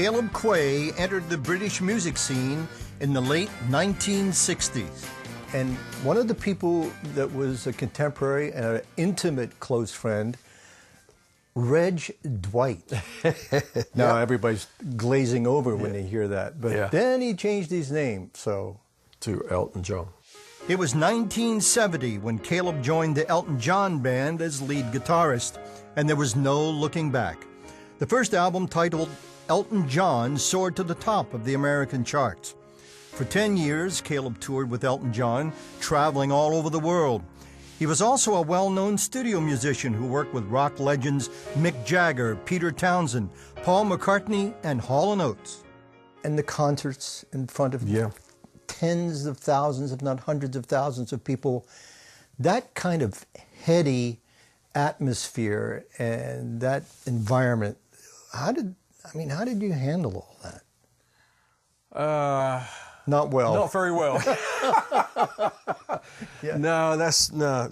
Caleb Quaye entered the British music scene in the late 1960s. And one of the people that was a contemporary and an intimate close friend, Reg Dwight. Now everybody's glazing over when they hear that. But then he changed his name, so... to Elton John. It was 1970 when Caleb joined the Elton John band as lead guitarist, and there was no looking back. The first album, titled Elton John, soared to the top of the American charts. For 10 years, Caleb toured with Elton John, traveling all over the world. He was also a well-known studio musician who worked with rock legends Mick Jagger, Peter Townsend, Paul McCartney, and Hall & Oates. And the concerts in front of tens of thousands, if not hundreds of thousands of people, that kind of heady atmosphere and that environment, how did you handle all that? Not well. Not very well. No,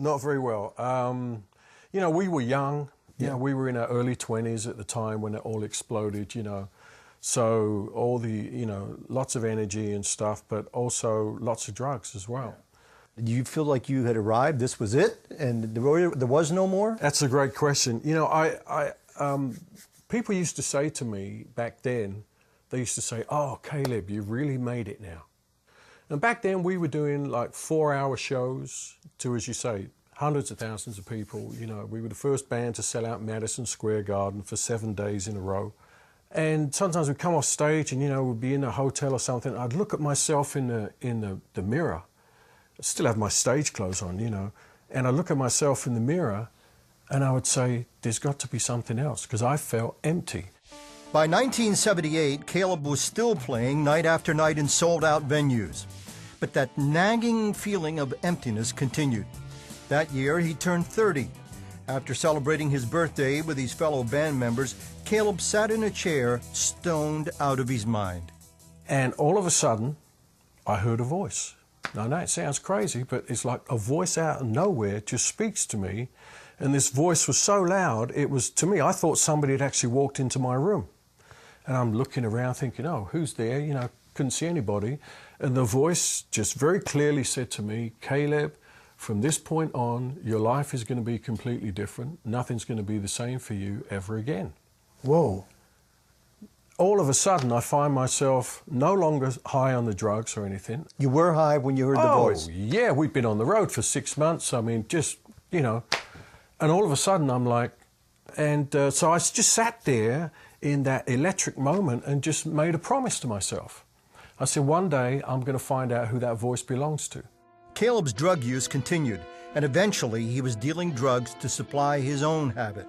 not very well. You know, we were young. You know, we were in our early 20s at the time when it all exploded, you know. So all the, you know, lots of energy and stuff, but also lots of drugs as well. Do you feel like you had arrived, this was it, and there was no more? That's a great question. You know, people used to say to me back then, they used to say, "Oh, Caleb, you've really made it now." And back then we were doing like 4-hour shows to, as you say, hundreds of thousands of people. You know, we were the first band to sell out Madison Square Garden for 7 days in a row. And sometimes we'd come off stage and, you know, we'd be in a hotel or something. I'd look at myself in the mirror. I still have my stage clothes on, you know. And I'd look at myself in the mirror and I would say, there's got to be something else, because I felt empty. By 1978, Caleb was still playing night after night in sold-out venues. But that nagging feeling of emptiness continued. That year, he turned 30. After celebrating his birthday with his fellow band members, Caleb sat in a chair, stoned out of his mind. And all of a sudden, I heard a voice. Now, I know it sounds crazy, but it's like a voice out of nowhere just speaks to me. And this voice was so loud, it was, to me, I thought somebody had actually walked into my room. And I'm looking around thinking, oh, who's there? You know, couldn't see anybody. And the voice just very clearly said to me, Caleb, from this point on, your life is going to be completely different. Nothing's going to be the same for you ever again. Whoa. All of a sudden, I find myself no longer high on the drugs or anything. You were high when you heard the voice? Oh, yeah. We'd been on the road for 6 months. I mean, just, you know. And all of a sudden, I'm like... And so I just sat there in that electric moment and just made a promise to myself. I said, one day, I'm going to find out who that voice belongs to. Caleb's drug use continued, and eventually he was dealing drugs to supply his own habit.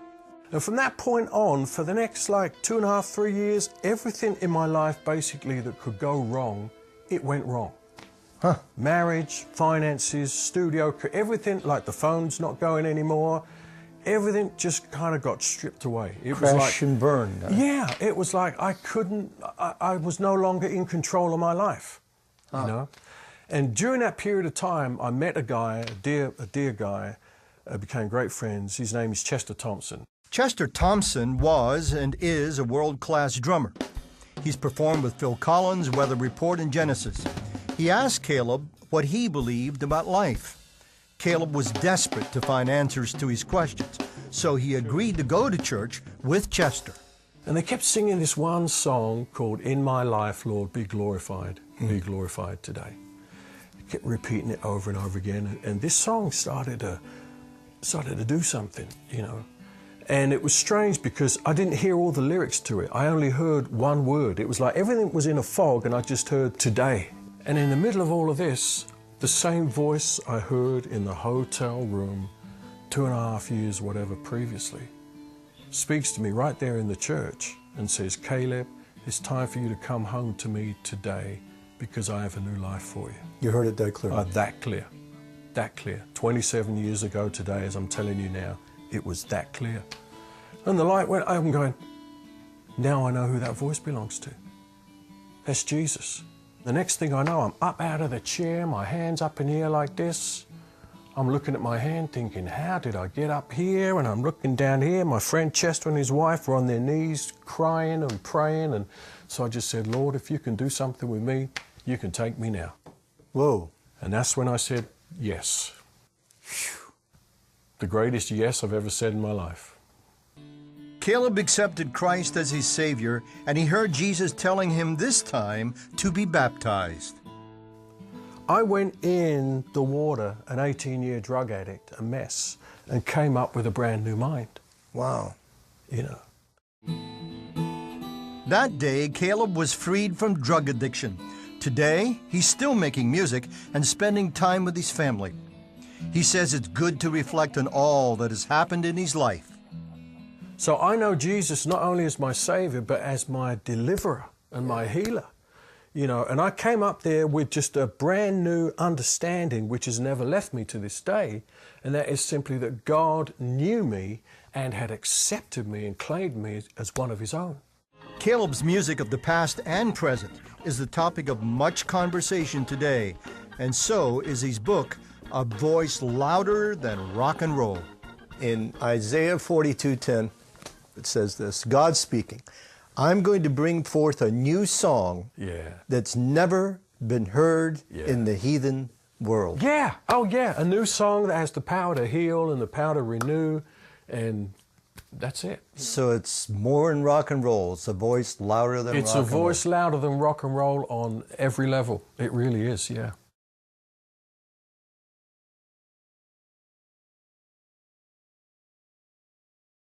And from that point on, for the next like 2.5, 3 years, everything in my life basically that could go wrong, it went wrong. Huh. Marriage, finances, studio, everything, like the phone's not going anymore, everything just kind of got stripped away. It Crash was like, and burn. Yeah, it was like I was no longer in control of my life, you know? And during that period of time, I met a guy, a dear guy, became great friends. His name is Chester Thompson. Chester Thompson was and is a world-class drummer. He's performed with Phil Collins, Weather Report, and Genesis. He asked Caleb what he believed about life. Caleb was desperate to find answers to his questions, so he agreed to go to church with Chester. And they kept singing this one song called In My Life, Lord, Be Glorified, Be Glorified Today. They kept repeating it over and over again, and this song started to do something, you know. And it was strange because I didn't hear all the lyrics to it. I only heard one word. It was like everything was in a fog and I just heard today. And in the middle of all of this, the same voice I heard in the hotel room 2.5 years, whatever, previously, speaks to me right there in the church and says, Caleb, it's time for you to come home to me today because I have a new life for you. You heard it that clear? That clear. That clear. 27 years ago today, as I'm telling you now, it was that clear. And the light went, I'm going, now I know who that voice belongs to. That's Jesus. The next thing I know, I'm up out of the chair, my hands up in the air like this. I'm looking at my hand thinking, how did I get up here? And I'm looking down here. My friend Chester and his wife were on their knees crying and praying. And so I just said, Lord, if you can do something with me, you can take me now. Whoa. And that's when I said, yes. The greatest yes I've ever said in my life. Caleb accepted Christ as his Savior, and he heard Jesus telling him this time to be baptized. I went in the water, an 18-year drug addict, a mess, and came up with a brand new mind. Wow. You know. That day, Caleb was freed from drug addiction. Today, he's still making music and spending time with his family. He says it's good to reflect on all that has happened in his life. So I know Jesus not only as my Savior, but as my deliverer and my healer. You know, and I came up there with just a brand new understanding, which has never left me to this day, and that is simply that God knew me and had accepted me and claimed me as one of his own. Caleb's music of the past and present is the topic of much conversation today, and so is his book, A Voice Louder Than Rock and Roll. In Isaiah 42:10, it says this, God speaking, I'm going to bring forth a new song that's never been heard in the heathen world. Yeah, oh yeah, a new song that has the power to heal and the power to renew, and that's it. So it's more than rock and roll. It's a voice louder than rock and roll. It's a voice louder than rock and roll on every level. It really is, yeah.